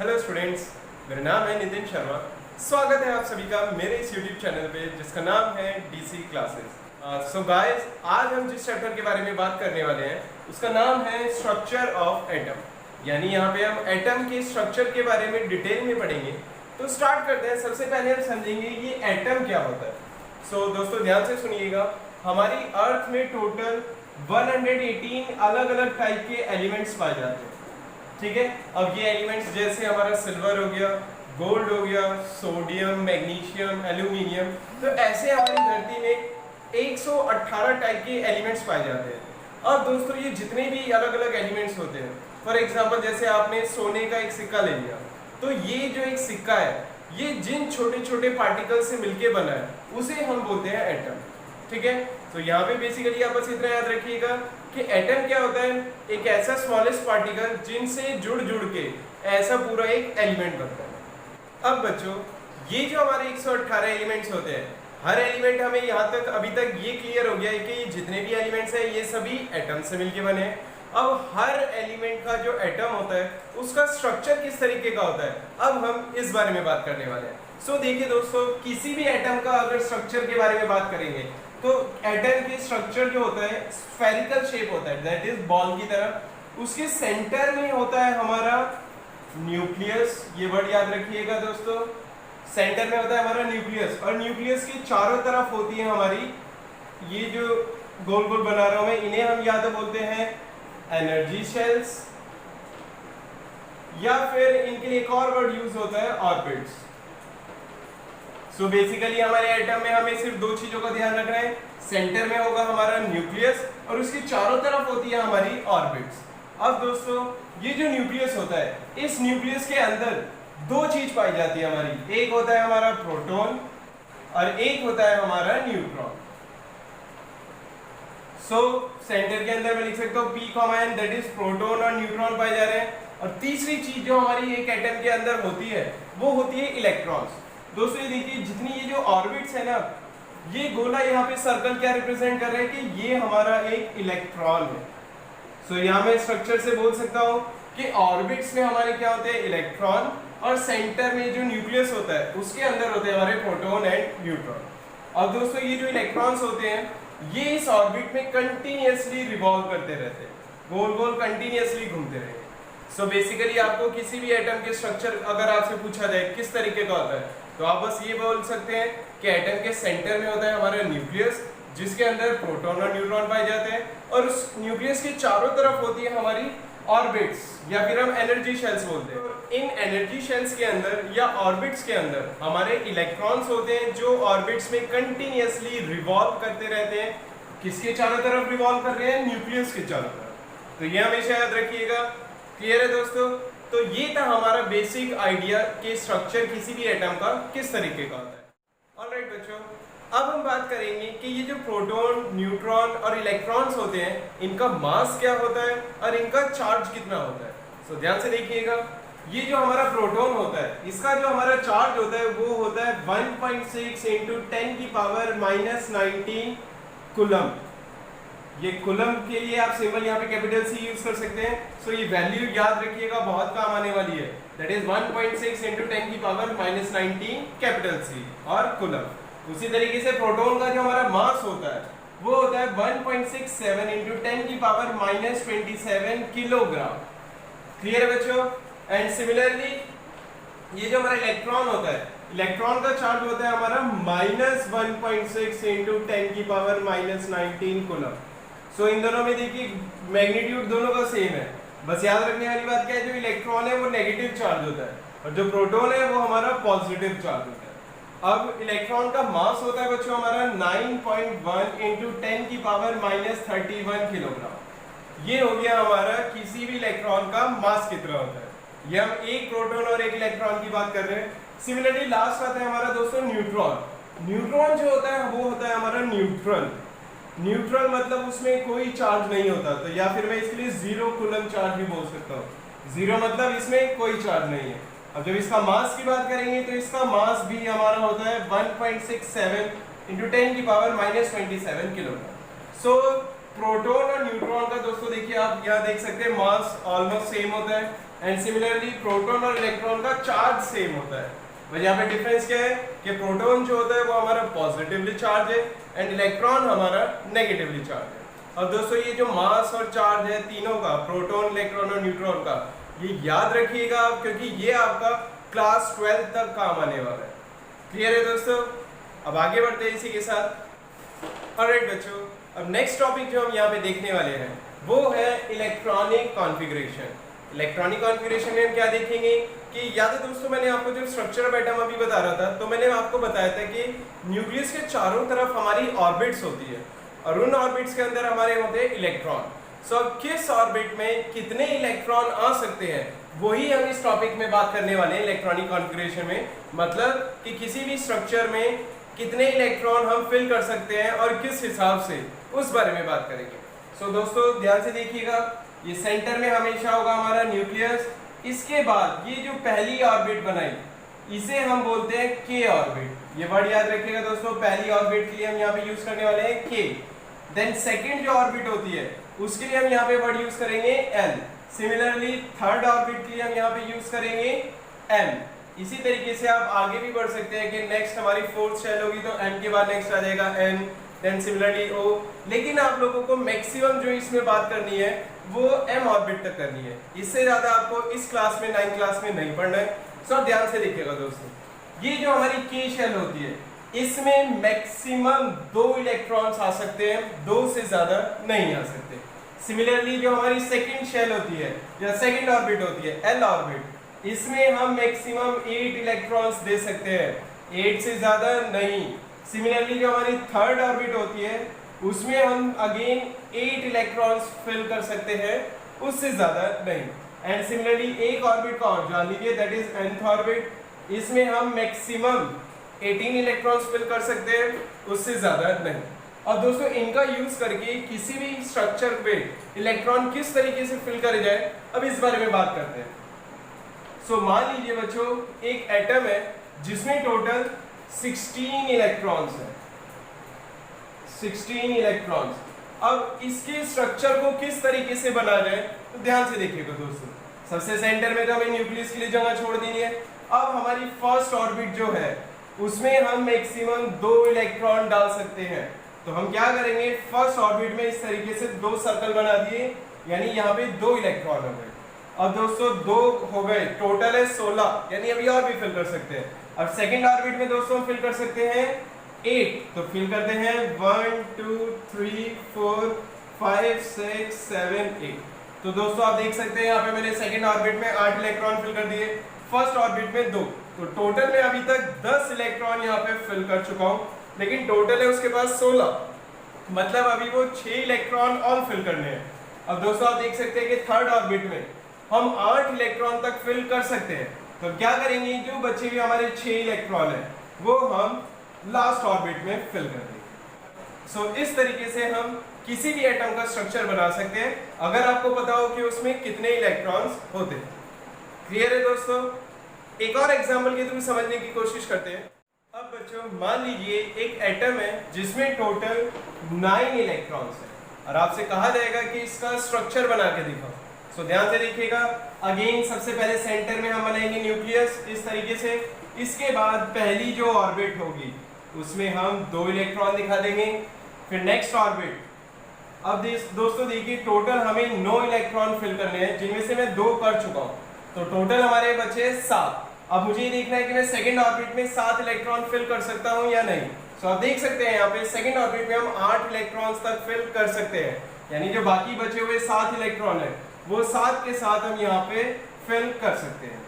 Hello students, मेरा नाम है नितिन शर्मा। स्वागत है आप सभी का मेरे इस यूट्यूब चैनल पे जिसका नाम है डीसी क्लासेस। सो गाइस, आज हम जिस चैप्टर के बारे में बात करने वाले हैं उसका नाम है स्ट्रक्चर ऑफ एटम। यानी यहाँ पे हम एटम के स्ट्रक्चर के बारे में डिटेल में पढ़ेंगे। तो स्टार्ट करते हैं। सबसे पहले हम समझेंगे ये एटम क्या होता है। सो दोस्तों ध्यान से सुनिएगा, हमारी अर्थ में टोटल 118 अलग अलग टाइप के एलिमेंट्स पाए जाते हैं। ठीक है, अब ये एलिमेंट्स जैसे हमारा सिल्वर हो गया, गोल्ड हो गया, सोडियम, मैग्नीशियम, एल्यूमिनियम, तो ऐसे हमारी धरती में 118 टाइप के एलिमेंट्स पाए जाते हैं। अब दोस्तों ये जितने भी अलग अलग एलिमेंट्स होते हैं, फॉर एग्जांपल जैसे आपने सोने का एक सिक्का ले लिया, तो ये जो एक सिक्का है ये जिन छोटे छोटे पार्टिकल से मिलके बना है उसे हम बोलते हैं एटम। ठीक है, तो यहाँ पे बेसिकली आप बस इतना याद रखिएगा कि एटम क्या होता है, एक ऐसा स्मॉलेस्ट पार्टिकल जिनसे जुड़ जुड़ के ऐसा पूरा एक एलिमेंट बनता है। अब बच्चों, ये जो हमारे 118 एलिमेंट्स होते हैं, हर एलिमेंट हमें यहाँ तक अभी तक ये क्लियर हो गया है कि ये जितने भी एलिमेंट्स हैं ये सभी एटम से मिलके बने हैं। अब हर एलिमेंट का जो एटम होता है उसका स्ट्रक्चर किस तरीके का होता है, अब हम इस बारे में बात करने वाले हैं। सो देखिए दोस्तों, किसी भी एटम का अगर स्ट्रक्चर के बारे में बात करेंगे तो एटम के स्ट्रक्चर जो होता है स्फेरिकल शेप होता है, दैट इज बॉल की तरह। उसके सेंटर में होता है हमारा न्यूक्लियस। ये वर्ड याद रखिएगा दोस्तों, सेंटर में होता है हमारा न्यूक्लियस, और न्यूक्लियस की चारों तरफ होती है हमारी ये जो गोल गोल बना रहा हूं मैं, इन्हें हम या तो बोलते हैं एनर्जी शेल्स, या फिर इनके लिए एक और वर्ड यूज होता है ऑर्बिट्स। सो बेसिकली हमारे एटम में हमें सिर्फ दो चीजों का ध्यान रखना है, सेंटर में होगा हमारा न्यूक्लियस और उसकी चारों तरफ होती है हमारी ऑर्बिट्स। अब दोस्तों ये जो न्यूक्लियस होता है, इस न्यूक्लियस के अंदर दो चीज पाई जाती है हमारी, एक होता है हमारा प्रोटॉन और एक होता है हमारा न्यूट्रॉन। सो सेंटर के अंदर मैं लिख सकता हूँ P, दैट इज प्रोटॉन और न्यूट्रॉन पाए जा रहे हैं। और तीसरी चीज जो हमारी एक एटम के अंदर होती है वो होती है इलेक्ट्रॉन्स। दोस्तों ये देखिए, जितनी ये जो ऑर्बिट्स है ना, ये गोला यहाँ पे सर्कल क्या रिप्रेजेंट कर रहे हैं कि ये हमारा एक इलेक्ट्रॉन है। सो यहाँ मैं स्ट्रक्चर से बोल सकता हूँ कि ऑर्बिट्स में हमारे क्या होते हैं इलेक्ट्रॉन, और सेंटर में जो न्यूक्लियस होता है उसके अंदर होते हैं हमारे प्रोटॉन एंड न्यूट्रॉन। और दोस्तों ये जो इलेक्ट्रॉन्स होते हैं ये इस ऑर्बिट में कंटिन्यूअसली रिवॉल्व करते रहते हैं, गोल गोल कंटिन्यूअसली घूमते रहेंगे। सो बेसिकली आपको किसी भी एटम के स्ट्रक्चर अगर आपसे पूछा जाए किस तरीके का होता है, तो आप बस ये बोल सकते हैं कि एटम के सेंटर में होता है हमारा न्यूक्लियस जिसके अंदर प्रोटॉन और न्यूट्रॉन पाए जाते हैं, और उस न्यूक्लियस की चारों तरफ होती है हमारी ऑर्बिट्स, या फिर हम एनर्जी शेल्स बोलते हैं। इन एनर्जी शेल्स के अंदर या ऑर्बिट्स के अंदर हमारे इलेक्ट्रॉन्स होते हैं जो ऑर्बिट्स में कंटिन्यूअसली रिवॉल्व करते रहते हैं। किसके चारों तरफ रिवॉल्व कर रहे हैं? न्यूक्लियस के चारों तरफ। तो ये हमेशा याद रखिएगा। क्लियर है दोस्तों? तो ये था हमारा बेसिक आइडिया कि स्ट्रक्चर किसी भी एटम का किस तरीके का होता है। ऑलराइट बच्चों, अब हम बात करेंगे कि ये जो प्रोटॉन, न्यूट्रॉन और इलेक्ट्रॉन्स होते हैं इनका मास क्या होता है और इनका चार्ज कितना होता है। सो ध्यान से देखिएगा, ये जो हमारा प्रोटॉन होता है इसका जो हमारा चार्ज होता है वो होता है 1.6 × 10⁻⁻19 कूलम। ये कूलम के लिए आप सिंबल यहाँ पे कैपिटल C यूज कर सकते हैं। सो ये वैल्यू याद रखिएगा, बहुत काम आने वाली है। दैट इज 1.6 × 10⁻⁻19 कैपिटल C और कूलम। उसी तरीके से प्रोटॉन का जो हमारा मास होता है वो होता है 1.67 × 10⁻⁻27 किलोग्राम। क्लियर है बच्चों? एंड सिमिलरली ये जो हमारा इलेक्ट्रॉन होता है, इलेक्ट्रॉन का चार्ज होता है हमारा -1.6 × 10⁻⁻19 कूलम। सो इन दोनों में देखिए मैग्नीट्यूड दोनों का सेम है। बस याद रखने वाली बात क्या है, जो इलेक्ट्रॉन है वो नेगेटिव चार्ज होता है और जो प्रोटॉन है वो हमारा पॉजिटिव चार्ज होता है। अब इलेक्ट्रॉन का मास होता है बच्चों हमारा 9.1 × 10⁻31 किलोग्राम। ये हो गया हमारा किसी भी इलेक्ट्रॉन का मास कितना होता है। ये हम एक प्रोटॉन और एक इलेक्ट्रॉन की बात कर रहे हैं। सिमिलरली लास्ट आता है हमारा दोस्तों न्यूट्रॉन। न्यूट्रॉन जो होता है वो होता है हमारा न्यूट्रल। न्यूट्रल मतलब उसमें कोई चार्ज नहीं होता, तो या फिर मैं इसके लिए 0 कूलम चार्ज भी बोल सकता हूँ। 0 मतलब इसमें कोई चार्ज नहीं है। अब जब इसका मास की बात करेंगे तो इसका मास भी हमारा होता है 1.67 × 10⁻⁻27 किलोग्राम। सो प्रोटॉन और न्यूट्रॉन का दोस्तों देखिए आप यहाँ देख सकते हैं मास ऑलमोस्ट सेम होता है। एंड सिमिलरली प्रोटॉन और इलेक्ट्रॉन का चार्ज सेम होता है। वह यहाँ पे डिफरेंस क्या है कि प्रोटॉन जो होता है वो हमारा पॉजिटिवली चार्ज है एंड इलेक्ट्रॉन हमारा नेगेटिवली चार्ज है। अब दोस्तों ये जो मास और चार्ज है तीनों का, प्रोटॉन, इलेक्ट्रॉन और न्यूट्रॉन का, ये याद रखिएगा आप, क्योंकि ये आपका क्लास 12 तक काम आने वाला है। क्लियर है दोस्तों? अब आगे बढ़ते हैं इसी के साथ। ऑलराइट बच्चों, अब नेक्स्ट टॉपिक जो हम यहाँ पे देखने वाले हैं वो है इलेक्ट्रॉनिक कॉन्फ़िगरेशन। इलेक्ट्रॉनिक कॉन्फ़िगरेशन में हम क्या देखेंगे कि याद है दोस्तों, मैंने आपको जब स्ट्रक्चर ऑफ एटम अभी बता रहा था तो मैंने आपको बताया था कि न्यूक्लियस के चारों तरफ हमारी ऑर्बिट्स होती है और उन ऑर्बिट्स के अंदर हमारे होते हैं इलेक्ट्रॉन। सो किस ऑर्बिट में कितने इलेक्ट्रॉन आ सकते हैं वही हम इस टॉपिक में बात करने वाले हैं इलेक्ट्रॉनिक कॉन्फ़िगरेशन में। मतलब कि किसी भी स्ट्रक्चर में कितने इलेक्ट्रॉन हम फिल कर सकते हैं और किस हिसाब से, उस बारे में बात करेंगे। सो दोस्तों ध्यान से देखिएगा, ये सेंटर में हमेशा होगा हमारा न्यूक्लियस। इसके बाद ये जो पहली ऑर्बिट बनाई इसे हम बोलते हैं के ऑर्बिट। ये वर्ड याद रखिएगा दोस्तों, पहली ऑर्बिट के लिए हम यहाँ पे यूज करने वाले हैं के। देन सेकंड जो ऑर्बिट होती है उसके लिए हम यहाँ पे वर्ड यूज करेंगे एल। सिमिलरली थर्ड ऑर्बिट के लिए हम यहाँ पे यूज करेंगे एम। इसी तरीके से आप आगे भी बढ़ सकते हैं कि नेक्स्ट हमारी फोर्थ शेल होगी तो एम के बाद नेक्स्ट आ जाएगा एन, देन सिमिलरली ओ। लेकिन आप लोगों को मैक्सिमम जो इसमें बात करनी है वो एम ऑर्बिट तक करनी है, इससे ज्यादा आपको इस क्लास में 9th क्लास में नहीं पढ़ना है। सो ध्यान से देखिएगा दोस्तों, ये जो हमारी के शेल होती है इसमें मैक्सिमम 2 इलेक्ट्रॉन्स आ सकते हैं, 2 से ज्यादा नहीं आ सकते। सिमिलरली जो हमारी सेकंड शेल होती है या सेकंड ऑर्बिट होती है एल ऑर्बिट, इसमें हम मैक्सिमम 8 इलेक्ट्रॉन्स दे सकते हैं, 8 से ज्यादा नहीं। सिमिलरली जो हमारी थर्ड ऑर्बिट होती है उसमें हम अगेन 8 इलेक्ट्रॉन्स फिल कर सकते हैं, उससे ज्यादा नहीं। एंड सिमिलरली एक ऑर्बिट का और जान लीजिए, दैट इज nth ऑर्बिट, इसमें हम मैक्सिमम 18 इलेक्ट्रॉन्स फिल कर सकते हैं, उससे ज्यादा नहीं। अब दोस्तों इनका यूज करके किसी भी स्ट्रक्चर पे इलेक्ट्रॉन किस तरीके से फिल करे जाए, अब इस बारे में बात करते हैं। सो मान लीजिए बच्चों एक एटम है जिसमें टोटल 16 इलेक्ट्रॉन्स है, 16 इलेक्ट्रॉन्स। अब इसके स्ट्रक्चर को किस तरीके से बना जाए तो ध्यान से देखिएगा दोस्तों। सबसे सेंटर में तो हमें न्यूक्लियस के लिए जगह छोड़ दी है। अब हमारी फर्स्ट ऑर्बिट जो है उसमें हम मैक्सिमम 2 इलेक्ट्रॉन डाल सकते हैं। तो हम क्या करेंगे, फर्स्ट ऑर्बिट में इस तरीके से 2 सर्कल बना दिए, यानी यहाँ पे 2 इलेक्ट्रॉन हो गए। अब दोस्तों 2 हो गए, टोटल है 16, यानी अभी और भी फिल कर सकते हैं। अब सेकंड ऑर्बिट में दोस्तों हम फिल कर सकते हैं 8, तो फिल करते हैं 1 2 3 4 5 6 7 8। तो दोस्तों आप देख सकते हैं यहाँ पे मैंने सेकंड ऑर्बिट में 8 इलेक्ट्रॉन फिल कर दिए, फर्स्ट ऑर्बिट में 2, तो टोटल में अभी तक 10 इलेक्ट्रॉन यहाँ पे फिल कर चुका हूँ। लेकिन टोटल है उसके पास 16, मतलब अभी वो 6 इलेक्ट्रॉन और फिल करने हैं। अब दोस्तों आप देख सकते हैं कि थर्ड ऑर्बिट में हम 8 इलेक्ट्रॉन तक फिल कर सकते हैं। तो क्या करेंगे, जो बचे हुए हमारे 6 इलेक्ट्रॉन है वो हम लास्ट ऑर्बिट में फिल कर देंगे। सो इस तरीके से हम किसी भी एटम का स्ट्रक्चर बना सकते हैं अगर आपको पता हो कि उसमें कितने इलेक्ट्रॉन्स होते हैं। क्लियर है दोस्तों? एक और एग्जांपल के थ्रू समझने की कोशिश करते हैं। अब बच्चों मान लीजिए एक एटम है जिसमें टोटल 9 इलेक्ट्रॉन्स है और आपसे कहा जाएगा कि इसका स्ट्रक्चर बना के दिखाओ। सो ध्यान से देखिएगा, अगेन सबसे पहले सेंटर में हम बनाएंगे न्यूक्लियस इस तरीके से। इसके बाद पहली जो ऑर्बिट होगी उसमें हम 2 इलेक्ट्रॉन दिखा देंगे, फिर नेक्स्ट ऑर्बिट। अब दोस्तों देखिए टोटल हमें 9 इलेक्ट्रॉन फिल करने हैं, जिनमें से मैं 2 कर चुका हूँ, तो टोटल हमारे बचे 7। अब मुझे ये देखना है कि मैं सेकंड ऑर्बिट में 7 इलेक्ट्रॉन फिल कर सकता हूँ या नहीं। सो आप देख सकते हैं यहाँ पे सेकंड ऑर्बिट में हम 8 इलेक्ट्रॉन्स तक फिल कर सकते हैं, यानी जो बाकी बचे हुए 7 इलेक्ट्रॉन है वो 7 के साथ हम यहाँ पे फिल कर सकते हैं।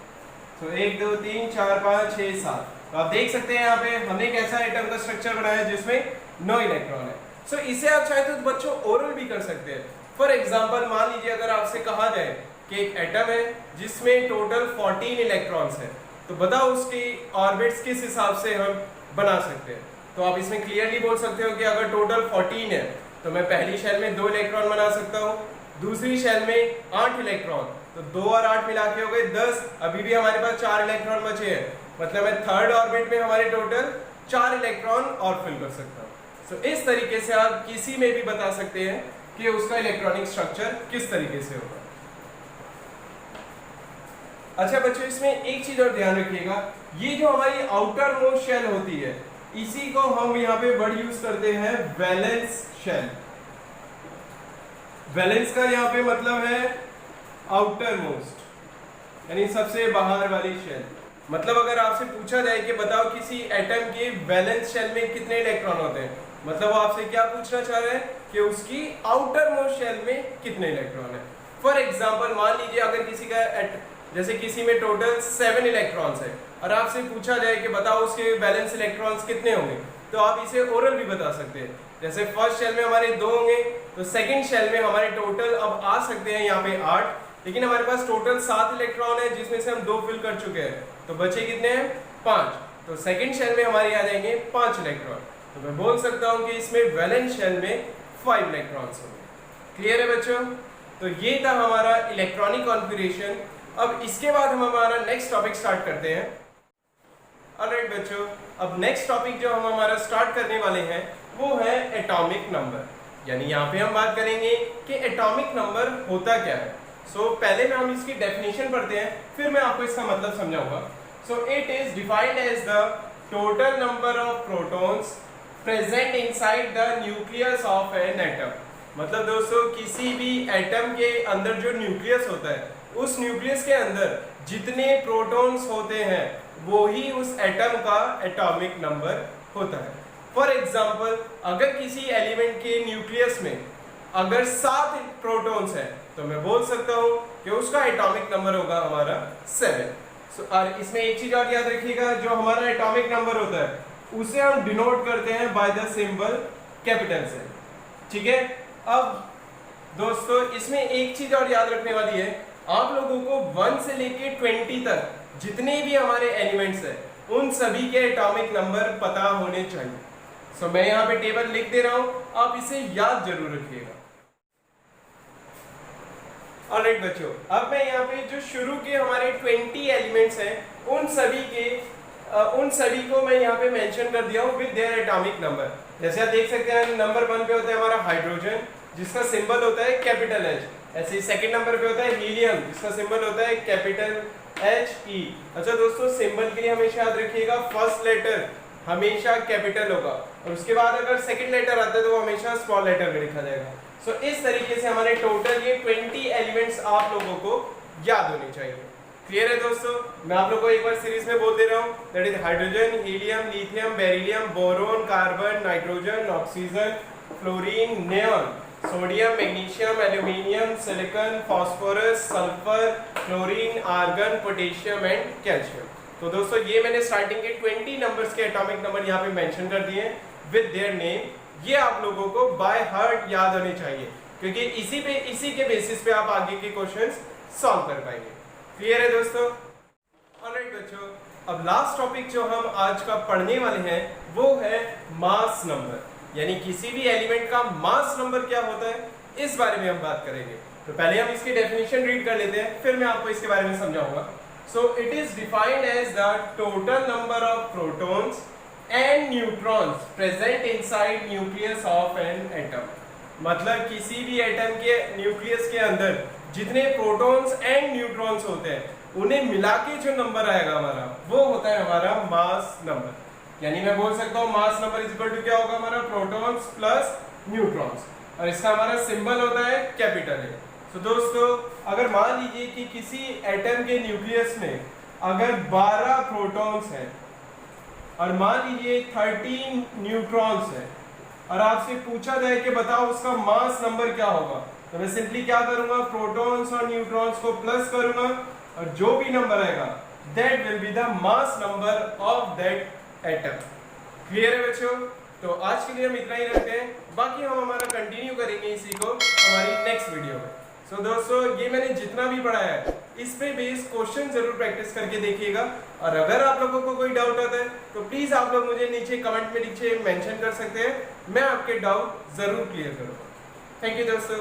तो 1 2 3 4 5 6 7। तो आप देख सकते हैं यहाँ पे हमने एक ऐसा एटम का स्ट्रक्चर बनाया है जिसमें 9 इलेक्ट्रॉन है। सो इसे आप चाहे तो बच्चों ओरल भी कर सकते हैं। फॉर एग्जाम्पल मान लीजिए अगर आपसे कहा जाए कि एक एटम है जिसमें टोटल 14 इलेक्ट्रॉन्स है, तो बताओ उसकी ऑर्बिट्स किस हिसाब से हम बना सकते हैं। तो आप इसमें क्लियरली बोल सकते हो कि अगर टोटल 14 है तो मैं पहली शेल में 2 इलेक्ट्रॉन बना सकता हूँ, दूसरी शेल में 8 इलेक्ट्रॉन, तो 2 और 8 मिला के हो गए 10। अभी भी हमारे पास 4 इलेक्ट्रॉन बचे हैं, मतलब मैं थर्ड ऑर्बिट में हमारे टोटल 4 इलेक्ट्रॉन और फिल कर सकता हूँ। सो इस तरीके से आप किसी में भी बता सकते हैं कि उसका इलेक्ट्रॉनिक स्ट्रक्चर किस तरीके से होगा। अच्छा बच्चों, इसमें एक चीज और ध्यान रखिएगा, ये जो हमारी आउटर मोस्ट शेल होती है इसी को हम यहाँ पे वर्ड यूज करते हैं वैलेंस शेल। वैलेंस का यहाँ पे मतलब है आउटर मोस्ट, यानी सबसे बाहर वाली शेल। मतलब अगर आपसे पूछा जाए कि बताओ किसी एटम के वैलेंस शेल में कितने इलेक्ट्रॉन होते हैं, मतलब वो आपसे क्या पूछना चाह रहे हैं कि उसकी आउटर मोस्ट शेल में कितने इलेक्ट्रॉन है। फॉर एग्जांपल मान लीजिए अगर किसी का जैसे किसी में टोटल 7 इलेक्ट्रॉन्स है और आपसे पूछा जाए कि बताओ उसके वैलेंस इलेक्ट्रॉन्स कितने होंगे, तो आप इसे ओरल भी बता सकते हैं। जैसे फर्स्ट शेल में हमारे 2 होंगे, तो सेकंड शेल में हमारे टोटल अब आ सकते हैं यहाँ पे 8, लेकिन हमारे पास टोटल 7 इलेक्ट्रॉन है जिसमें से हम 2 फिल कर चुके हैं, तो बचे कितने हैं 5। तो सेकंड शेल में हमारे आ जाएंगे 5 इलेक्ट्रॉन। तो मैं बोल सकता हूँ कि इसमें वैलेंस शेल में 5 इलेक्ट्रॉन्स होंगे। क्लियर है बच्चों? तो ये था हमारा इलेक्ट्रॉनिक कॉन्फ़िगरेशन। अब इसके बाद हम हमारा नेक्स्ट टॉपिक स्टार्ट करते हैं। ऑलराइट बच्चों, अब नेक्स्ट टॉपिक जो हम हमारा स्टार्ट करने वाले हैं वो है एटॉमिक नंबर, यानी यहाँ पे हम बात करेंगे कि एटॉमिक नंबर होता क्या है। पहले में हम इसकी डेफिनेशन पढ़ते हैं, फिर मैं आपको इसका मतलब समझाऊंगा। It is defined as the total number of protons present inside the nucleus of an atom. मतलब दोस्तों, किसी भी एटम के अंदर जो न्यूक्लियस होता है, उस न्यूक्लियस के अंदर जितने प्रोटॉन्स होते हैं वो ही उस एटम का एटॉमिक नंबर होता है। फॉर एग्जाम्पल, अगर किसी एलिमेंट के न्यूक्लियस में अगर 7 प्रोटॉन्स है तो मैं बोल सकता हूं कि उसका एटॉमिक नंबर होगा हमारा 7। और इसमें एक चीज और याद रखिएगा, जो हमारा एटॉमिक नंबर होता है उसे हम डिनोट करते हैं बाय द सिंबल कैपिटल से। ठीक है। अब दोस्तों, इसमें एक चीज और याद रखने वाली है, आप लोगों को 1 से लेके 20 तक जितने भी हमारे एलिमेंट्स हैं उन सभी के एटॉमिक नंबर पता होने चाहिए। मैं यहाँ पे टेबल लिख दे रहा हूं, आप इसे याद जरूर रखिएगा। ऑलराइट बच्चों, अब मैं यहाँ पे जो शुरू के हमारे 20 एलिमेंट्स हैं उन सभी को मैं यहाँ पे मेंशन कर दिया हूँ विद देयर एटॉमिक नंबर। जैसे आप देख सकते हैं, नंबर 1 पे होता है हमारा हाइड्रोजन जिसका सिंबल होता है कैपिटल H। ऐसे ही सेकंड नंबर पे होता है हीलियम जिसका सिंबल होता है कैपिटल HE। अच्छा दोस्तों, सिंबल के लिए हमेशा याद रखिएगा फर्स्ट लेटर हमेशा कैपिटल होगा और उसके बाद अगर सेकंड लेटर आता है तो वो हमेशा स्मॉल लेटर में लिखा जाएगा। इस तरीके से हमारे टोटल ये 20 एलिमेंट्स आप लोगों को याद होने चाहिए। क्लियर है दोस्तों? मैं आप लोगों को एक बार सीरीज में बोल दे रहा हूँ, that is hydrogen, helium, lithium, beryllium, boron, carbon, nitrogen, oxygen, fluorine, neon, sodium, magnesium, aluminium, silicon, phosphorus, sulphur, chlorine, argon, potassium and calcium. तो दोस्तों, ये मैंने स्टार्टिंग के 20 नंबर्स के एटॉमिक नंबर यहाँ पे मेंशन कर दिए विद देयर नेम। ये आप लोगों को बाय हार्ट याद होने चाहिए, क्योंकि इसी के बेसिस पे आप आगे के क्वेश्चंस सॉल्व कर पाएंगे। क्लियर है दोस्तों? ऑलराइट बच्चों, अब लास्ट टॉपिक जो हम आज का पढ़ने वाले हैं वो है मास नंबर, यानी किसी भी एलिमेंट का मास नंबर क्या होता है इस बारे में हम बात करेंगे। तो पहले हम इसकी डेफिनेशन रीड कर लेते हैं, फिर मैं आपको इसके बारे में समझाऊंगा। It is defined as the total number of protons and neutrons present inside nucleus of an atom. मतलब किसी भी एटम के न्यूक्लियस के अंदर जितने प्रोटॉन्स एंड न्यूट्रॉन्स होते हैं उन्हें मिला के जो नंबर आएगा हमारा वो होता है हमारा मास नंबर। यानी मैं बोल सकता हूँ mass number is equal to क्या होगा हमारा प्रोटॉन्स प्लस न्यूट्रॉन्स, और इसका हमारा सिंबल होता है कैपिटल ए। दोस्तों, अगर मान लीजिए कि किसी एटम के न्यूक्लियस में अगर 12 प्रोटॉन्स हैं और मान लीजिए 13 न्यूट्रॉन्स हैं और आपसे पूछा जाए कि बताओ उसका मास नंबर क्या होगा, तो मैं सिंपली क्या करूंगा, प्रोटॉन्स और न्यूट्रॉन्स को प्लस करूंगा और जो भी नंबर आएगा that will be the mass number of that atom. Clear है बच्चों? तो आज के लिए हम इतना ही रखते हैं, बाकी हम हमारा कंटिन्यू करेंगे इसी को हमारी नेक्स्ट वीडियो में। दोस्तों, ये मैंने जितना भी पढ़ाया है इस पे बेस क्वेश्चन जरूर प्रैक्टिस करके देखिएगा, और अगर आप लोगों को कोई डाउट आता है तो प्लीज आप लोग मुझे नीचे कमेंट में नीचे मेंशन कर सकते हैं, मैं आपके डाउट जरूर क्लियर करूंगा। थैंक यू दोस्तों।